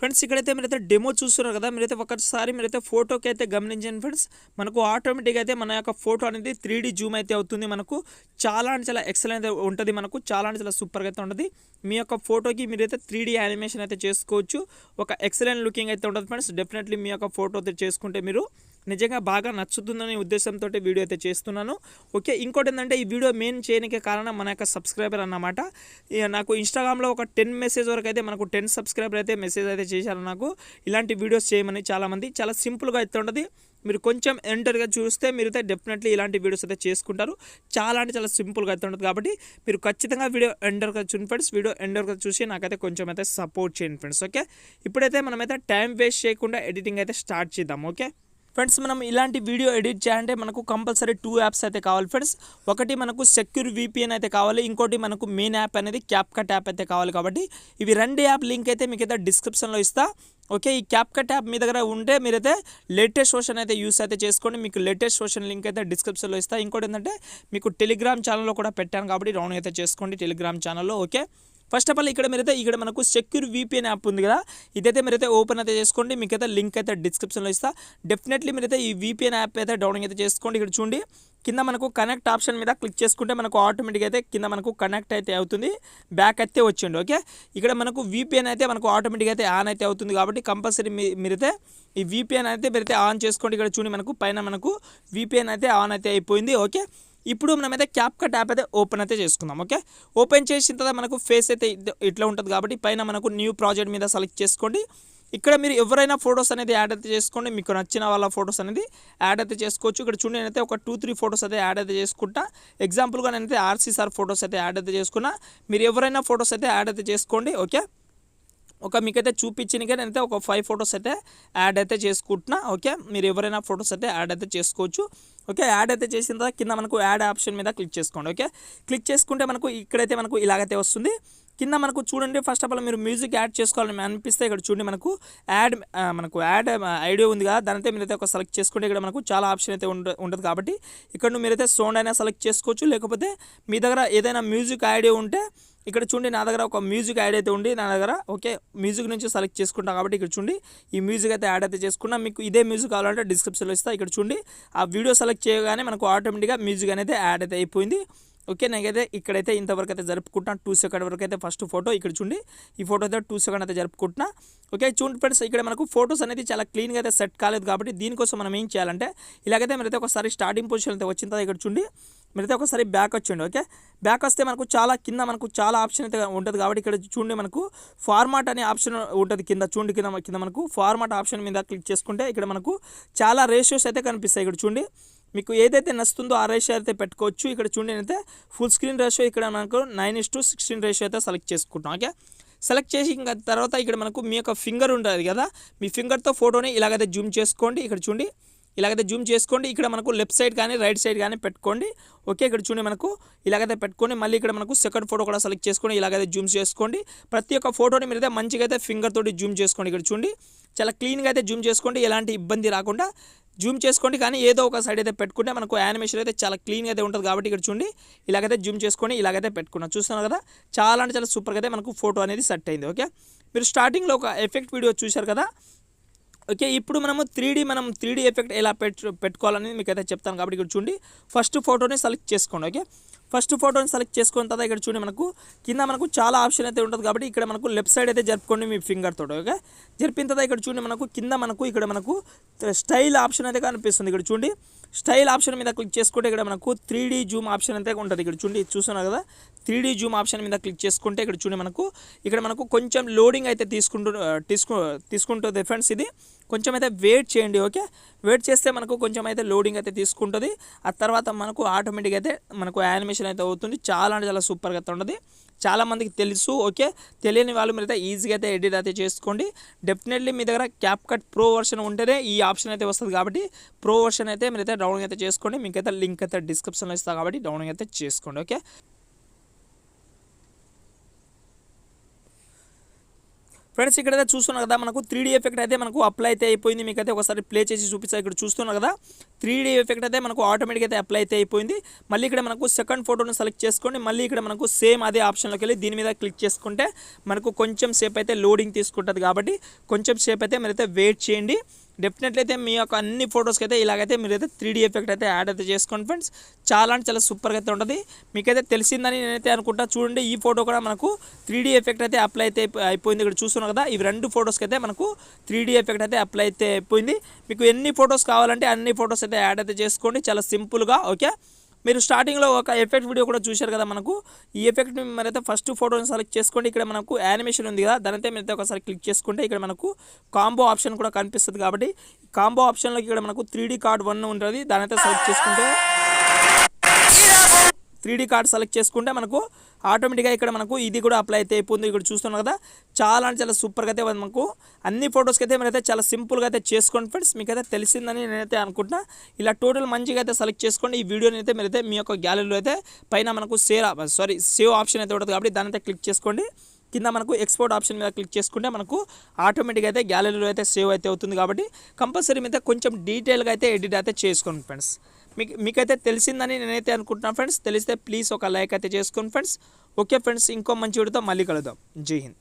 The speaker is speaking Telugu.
ఫ్రెండ్స్ ఇక్కడైతే మీరైతే డెమో చూస్తున్నారు కదా, మీరైతే ఒకసారి మీరైతే ఫోటోకి అయితే గమనించండి ఫ్రెండ్స్. మనకు ఆటోమేటిక్గా అయితే మన యొక్క ఫోటో అనేది 3D జూమ్ అయితే అవుతుంది. మనకు చాలా అంటే చాలా ఎక్సలెంట్ ఉంటుంది. మనకు చాలా అంటే చాలా సూపర్గా అయితే ఉంటుంది. మీ యొక్క ఫోటోకి మీరైతే 3D యానిమేషన్ అయితే చేసుకోవచ్చు. ఒక ఎక్సలెంట్ లుకింగ్ అయితే ఉంటుంది ఫ్రెండ్స్. డెఫినెట్లీ మీ యొక్క ఫోటో అయితే చేసుకుంటే మీరు నిజంగా బాగా నచ్చుతుందనే ఉద్దేశంతో వీడియో అయితే చేస్తున్నాను. ఓకే, ఇంకోటి ఏంటంటే ఈ వీడియో మెయిన్ చేయడానికి కారణం మన యొక్క సబ్స్క్రైబర్ అన్నమాట. నాకు ఇన్స్టాగ్రామ్లో ఒక 10 మెసేజ్ వరకు అయితే మనకు 10 సబ్స్క్రైబర్ అయితే మెసేజ్ అయితే చేశారు నాకు, ఇలాంటి వీడియోస్ చేయమని. చాలామంది చాలా సింపుల్గా అయితే ఉంటుంది. మీరు కొంచెం ఎంటర్గా చూస్తే మీరైతే డెఫినెట్లీ ఇలాంటి వీడియోస్ అయితే చేసుకుంటారు. చాలా అంటే చాలా సింపుల్గా అయితే ఉంటుంది. కాబట్టి మీరు ఖచ్చితంగా వీడియో ఎండర్గా చూడండి ఫ్రెండ్స్. వీడియో ఎండర్గా చూసి నాకైతే కొంచెం అయితే సపోర్ట్ చేయండి ఫ్రెండ్స్. ఓకే, ఇప్పుడైతే మనమైతే టైం వేస్ట్ చేయకుండా ఎడిటింగ్ అయితే స్టార్ట్ చేద్దాం. ఓకే ఫ్రెండ్స్, మనం ఇలాంటి వీడియో ఎడిట్ చేయాలంటే మనకు కంపల్సరీ 2 యాప్స్ అయితే కావాలి ఫ్రెండ్స్. ఒకటి మనకు సెక్యూర్ VPN అయితే కావాలి, ఇంకోటి మనకు మెయిన్ యాప్ అనేది క్యాప్కట్ యాప్ అయితే కావాలి. కాబట్టి ఇవి 2 యాప్ లింక్ అయితే మీకు అయితే డిస్క్రిప్షన్లో ఇస్తా. ఓకే, ఈ క్యాప్కట్ యాప్ మీ దగ్గర ఉంటే మీరైతే లేటెస్ట్ వర్షన్ అయితే యూస్ అయితే చేసుకోండి. మీకు లేటెస్ట్ వర్షన్ లింక్ అయితే డిస్క్రిప్షన్లో ఇస్తా. ఇంకోటి ఏంటంటే మీకు టెలిగ్రామ్ ఛానల్లో కూడా పెట్టాను కాబట్టి డౌన్ అయితే చేసుకోండి టెలిగ్రామ్ ఛానల్లో. ఓకే, ఫస్ట్ ఆఫ్ ఆల్ ఇక్కడ మీరైతే ఇక్కడ మనకు సెక్యూర్ VPN యాప్ ఉంది కదా, ఇదైతే మీరైతే ఓపెన్ అయితే చేసుకోండి. మీకైతే లింక్ అయితే డిస్క్రిప్షన్లో ఇస్తా. డెఫినెట్లీ మీరైతే ఈ VPN యాప్ అయితే డౌన్లోడ్ అయితే చేసుకోండి. ఇక్కడ చూడండి కింద మనకు కనెక్ట్ ఆప్షన్ మీద క్లిక్ చేసుకుంటే మనకు ఆటోమేటిక్గా అయితే కింద మనకు కనెక్ట్ అయితే అవుతుంది. బ్యాక్ అయితే వచ్చిండు. ఓకే, ఇక్కడ మనకు VPN అయితే మనకు ఆటోమేటిక్గా అయితే ఆన్ అయితే అవుతుంది. కాబట్టి కంపల్సరీ మీరైతే ఈ VPN అయితే మీరైతే ఆన్ చేసుకోండి. ఇక్కడ చూడండి మనకు పైన మనకు VPN అయితే ఆన్ అయితే అయిపోయింది. ఓకే, ఇప్పుడు మనమైతే క్యాప్కట్ యాప్ అయితే ఓపెన్ అయితే చేసుకుందాం. ఓకే, ఓపెన్ చేసిన తర్వాత మనకు ఫేస్ అయితే ఇట్లా ఉంటుంది. కాబట్టి పైన మనకు న్యూ ప్రాజెక్ట్ మీద సెలెక్ట్ చేసుకోండి. ఇక్కడ మీరు ఎవరైనా ఫొటోస్ అనేది యాడ్ అయితే చేసుకోండి. మీకు నచ్చిన వాళ్ళ ఫొటోస్ అనేది యాడ్ అయితే చేసుకోవచ్చు. ఇక్కడ చూడండి నేనైతే ఒక 2-3 ఫొటోస్ అయితే యాడ్ అయితే చేసుకుంటా. ఎగ్జాంపుల్గా నేనైతే RC సార్ ఫొటోస్ అయితే యాడ్ అయితే చేసుకున్నా. మీరు ఎవరైనా ఫొటోస్ అయితే యాడ్ అయితే చేసుకోండి. ఓకే, ఒక మీకైతే చూపించినకే నేనైతే ఒక 5 ఫొటోస్ అయితే యాడ్ అయితే చేసుకుంటున్నా. ఓకే, మీరు ఎవరైనా ఫొటోస్ అయితే యాడ్ అయితే చేసుకోవచ్చు. ఓకే, యాడ్ అయితే చేసిన తర్వాత కింద మనకు యాడ్ ఆప్షన్ మీద క్లిక్ చేసుకోండి. ఓకే, క్లిక్ చేసుకుంటే మనకు ఇక్కడైతే మనకు ఇలాగైతే వస్తుంది. కింద మనకు చూడండి ఫస్ట్ ఆఫ్ ఆల్ మీరు మ్యూజిక్ యాడ్ చేసుకోవాలని అనిపిస్తే ఇక్కడ చూడండి మనకు యాడ్ ఐడియా ఉంది కదా, దానితో మీరైతే ఒక సెలెక్ట్ చేసుకుంటే ఇక్కడ మనకు చాలా ఆప్షన్ అయితే ఉండదు. కాబట్టి ఇక్కడ మీరైతే సౌండ్ అయినా సెలెక్ట్ చేసుకోవచ్చు. లేకపోతే మీ దగ్గర ఏదైనా మ్యూజిక్ ఐడియా ఉంటే ఇక్కడ చూడండి నా దగ్గర ఒక మ్యూజిక్ యాడ్ అయితే ఉంది నా దగ్గర. ఓకే, మ్యూజిక్ నుంచి సెలెక్ట్ చేసుకుంటాం. కాబట్టి ఇక్కడ చూడండి ఈ మ్యూజిక్ అయితే యాడ్ అయితే చేసుకున్నా. మీకు ఇదే మ్యూజిక్ కావాలంటే డిస్క్రిప్షన్లో ఇస్తా. ఇక్కడ చూడండి ఆ వీడియో సెలెక్ట్ చేయగానే మనకు ఆటోమేటిక్గా మ్యూజిక్ అనేది యాడ్ అయితే అయిపోయింది. ఓకే, నాకైతే ఇక్కడైతే ఇంతవరకు అయితే జరుపుకుంటున్నా. 2 సెకండ్ వరకు అయితే ఫస్ట్ ఫోటో ఇక్కడ చూడండి. ఈ ఫోటో అయితే 2 సెకండ్ అయితే జరుపుకుంటున్నా. ఓకే, చూడండి ఫ్రెండ్స్ ఇక్కడ మనకు ఫొటోస్ అనేది చాలా క్లీన్గా అయితే సెట్ కాలేదు. కాబట్టి దీనికోసం మనం ఏం చేయాలంటే ఇలాగైతే మీరైతే ఒకసారి స్టార్టింగ్ పొజిషన్ అయితే వచ్చిన తర్వాత ఇక్కడ చూడండి మీరైతే ఒకసారి బ్యాక్ వచ్చండి. ఓకే, బ్యాక్ వస్తే మనకు చాలా కింద మనకు చాలా ఆప్షన్ అయితే ఉంటుంది. కాబట్టి ఇక్కడ చూడండి మనకు ఫార్మాట్ అనే ఆప్షన్ ఉంటుంది కింద. చూడండి కింద మనకు ఫార్మాట్ ఆప్షన్ మీద క్లిక్ చేసుకుంటే ఇక్కడ మనకు చాలా రేషియోస్ అయితే కనిపిస్తాయి. ఇక్కడ చూడండి మీకు ఏదైతే నచ్చుతుందో ఆ రేషియో అయితే పెట్టుకోవచ్చు. ఇక్కడ చూడండి అయితే ఫుల్ స్క్రీన్ రేషియో ఇక్కడ మనకు 9:16 రేషియో అయితే సెలెక్ట్ చేసుకుంటాం. ఓకే, సెలెక్ట్ చేసి ఇంకా తర్వాత ఇక్కడ మనకు మీ యొక్క ఫింగర్ ఉంటుంది కదా, మీ ఫింగర్తో ఫోటోని ఇలాగైతే జూమ్ చేసుకోండి. ఇక్కడ చూడండి ఇలాగైతే జూమ్ చేసుకోండి. ఇక్కడ మనకు లెఫ్ట్ సైడ్ కానీ రైట్ సైడ్ కానీ పెట్టుకోండి. ఓకే, ఇక్కడ చూడండి మనకు ఇలాగైతే పెట్టుకోండి. మళ్ళీ ఇక్కడ మనకు సెకండ్ ఫోటో కూడా సెలెక్ట్ చేసుకొని ఇలాగైతే జూమ్ చేసుకోండి. ప్రతి ఒక్క ఫోటోని మీరైతే మంచిగా అయితే ఫింగర్ తోటి జూమ్ చేసుకోండి. ఇక్కడ చూడండి చాలా క్లీన్గా అయితే జూమ్ చేసుకోండి, ఎలాంటి ఇబ్బంది రాకుండా జూమ్ చేసుకోండి. కానీ ఏదో ఒక సైడ్ అయితే పెట్టుకుంటే మనకు యానిమేషన్ అయితే చాలా క్లీన్గా అయితే ఉంటుంది. కాబట్టి ఇక్కడ చూడండి ఇలాగైతే జూమ్ చేసుకొని ఇలాగైతే పెట్టుకున్నాం. చూస్తున్నారు కదా, చాలా అంటే చాలా సూపర్గా అయితే మనకు ఫోటో అనేది సెట్ అయింది. ఓకే, మీరు స్టార్టింగ్లో ఒక ఎఫెక్ట్ వీడియో చూశారు కదా. ఓకే, ఇప్పుడు మనము 3D ఎఫెక్ట్ ఎలా పెట్టుకోవాలని మీకు అయితే చెప్తాను. కాబట్టి ఇక్కడ చూడండి ఫస్ట్ ఫోటోని సెలెక్ట్ చేసుకోండి. ఓకే, ఫస్ట్ ఫోటోని సెలెక్ట్ చేసుకున్న తర్వాత ఇక్కడ చూడండి మనకు కింద మనకు చాలా ఆప్షన్ అయితే ఉంటుంది. కాబట్టి ఇక్కడ మనకు లెఫ్ట్ సైడ్ అయితే జరుపుకోండి మీ ఫింగర్ తోటి. ఓకే, జరిపిన తర్వాత ఇక్కడ చూడండి మనకు కింద మనకు ఇక్కడ మనకు స్టైల్ ఆప్షన్ అయితే కనిపిస్తుంది. ఇక్కడ చూడండి స్టైల్ ఆప్షన్ మీద క్లిక్ చేసుకుంటే ఇక్కడ మనకు 3D జూమ్ ఆప్షన్ అయితే ఉంటుంది. ఇక్కడ చూడండి చూస్తున్నారు కదా, 3D జూమ్ ఆప్షన్ మీద క్లిక్ చేసుకుంటే ఇక్కడ చూడండి మనకు కొంచెం లోడింగ్ అయితే తీసుకుంటుంది ఫ్రెండ్స్. ఇది కొంచెం అయితే వెయిట్ చేయండి. ఓకే, వెయిట్ చేస్తే మనకు కొంచెం అయితే లోడింగ్ అయితే తీసుకుంటుంది. ఆ తర్వాత మనకు ఆటోమేటిక్గా అయితే మనకు యానిమేషన్ అయితే అవుతుంది. చాలా అంటే చాలా సూపర్గా అయితే ఉంటుంది. చాలామందికి తెలుసు. ఓకే, తెలియని వాళ్ళు మీరైతే ఈజీగా అయితే ఎడిట్ అయితే చేసుకోండి. డెఫినెట్లీ మీ దగ్గర క్యాప్కట్ ప్రో వర్షన్ ఉంటేనే ఈ ఆప్షన్ అయితే వస్తుంది. కాబట్టి ప్రో వర్షన్ అయితే మీరైతే డౌన్లోడ్ అయితే చేసుకోండి. మీకైతే లింక్ అయితే డిస్క్రిప్షన్లో ఇస్తాను. కాబట్టి డౌన్లోడ్ అయితే చేసుకోండి. ఓకే, ఫ్రెండ్స్ ఇక్కడైతే చూస్తున్నారు కదా మనకు 3D ఎఫెక్ట్ అయితే మనకు అప్లై అయితే అయిపోయింది. మీకైతే ఒకసారి ప్లే చేసి చూపిస్తా. ఇక్కడ చూస్తున్నారు కదా 3D ఎఫెక్ట్ అయితే మనకు ఆటోమేటిక్ అయితే అప్లై అయితే అయిపోయింది. మళ్ళీ ఇక్కడ మనకు సెకండ్ ఫోటోను సెలెక్ట్ చేసుకోండి. మళ్ళీ ఇక్కడ మనకు సేమ్ అదే ఆప్షన్లోకి వెళ్ళి దీని మీద క్లిక్ చేసుకుంటే మనకు కొంచెం సేపు అయితే లోడింగ్ తీసుకుంటుంది. కాబట్టి కొంచెం సేపు అయితే మీరైతే వెయిట్ చేయండి. డెఫినెట్లీ అయితే మీ యొక్క అన్ని ఫొటోస్కి అయితే ఇలాగైతే మీరైతే 3D ఎఫెక్ట్ అయితే యాడ్ అయితే చేసుకోండి ఫ్రెండ్స్. చాలా అంటే చాలా సూపర్గా అయితే ఉంటుంది. మీకైతే తెలిసిందని నేనైతే అనుకుంటా. చూడండి ఈ ఫోటో కూడా మనకు 3D ఎఫెక్ట్ అయితే అప్లై అయితే అయిపోయింది. ఇక్కడ చూస్తున్నాం కదా ఇవి 2 ఫొటోస్కి అయితే మనకు 3D ఎఫెక్ట్ అయితే అప్లై అయితే అయిపోయింది. మీకు ఎన్ని ఫొటోస్ కావాలంటే అన్ని ఫొటోస్ అయితే యాడ్ అయితే చేసుకోండి చాలా సింపుల్గా. ఓకే, మీరు స్టార్టింగ్లో ఒక ఎఫెక్ట్ వీడియో కూడా చూశారు కదా. మనకు ఈ ఎఫెక్ట్ని మరైతే ఫస్ట్ ఫోటోని సెలెక్ట్ చేసుకోండి. ఇక్కడ మనకు యానిమేషన్ ఉంది కదా, దానైతే మీరైతే ఒకసారి క్లిక్ చేసుకుంటే ఇక్కడ మనకు కాంబో ఆప్షన్ కూడా కనిపిస్తుంది. కాబట్టి కాంబో ఆప్షన్లోకి ఇక్కడ మనకు 3D కార్డ్ 1 ఉంటుంది. దానైతే సెలెక్ట్ చేసుకుంటే 3D కార్డ్ సెలెక్ట్ చేసుకుంటే మనకు ఆటోమేటిక్గా ఇక్కడ మనకు ఇది కూడా అప్లై అయితే అయిపోతుంది. ఇక్కడ చూస్తున్నాం కదా చాలా అంటే చాలా సూపర్గా అయితే మనకు అన్ని ఫొటోస్కి అయితే మీరైతే చాలా సింపుల్గా అయితే చేసుకోండి ఫ్రెండ్స్. మీకైతే తెలిసిందని నేనైతే అనుకుంటున్నా. ఇలా టోటల్ మంచిగా అయితే సెలెక్ట్ చేసుకోండి. ఈ వీడియోని అయితే మీరైతే మీ యొక్క గ్యాలరీలో అయితే పైన మనకు సేవ్ ఆప్షన్ అయితే ఉంటుంది. కాబట్టి దాని అయితే క్లిక్ చేసుకోండి. కింద మనకు ఎక్స్పోర్ట్ ఆప్షన్ మీద క్లిక్ చేసుకుంటే మనకు ఆటోమేటిక్గా అయితే గ్యాలరీలో అయితే సేవ్ అయితే అవుతుంది. కాబట్టి కంపల్సరీ మీద కొంచెం డీటెయిల్గా అయితే ఎడిట్ అయితే చేసుకోండి ఫ్రెండ్స్. మీకైతే తెలిసిందని నేనైతే అనుకుంటున్నాను ఫ్రెండ్స్. తెలిస్తే ప్లీజ్ ఒక లైక్ అయితే చేసుకోండి ఫ్రెండ్స్. ఓకే ఫ్రెండ్స్, ఇంకో మంచి వీడియోతో మళ్ళీ కలుద్దాం. జై హింద్.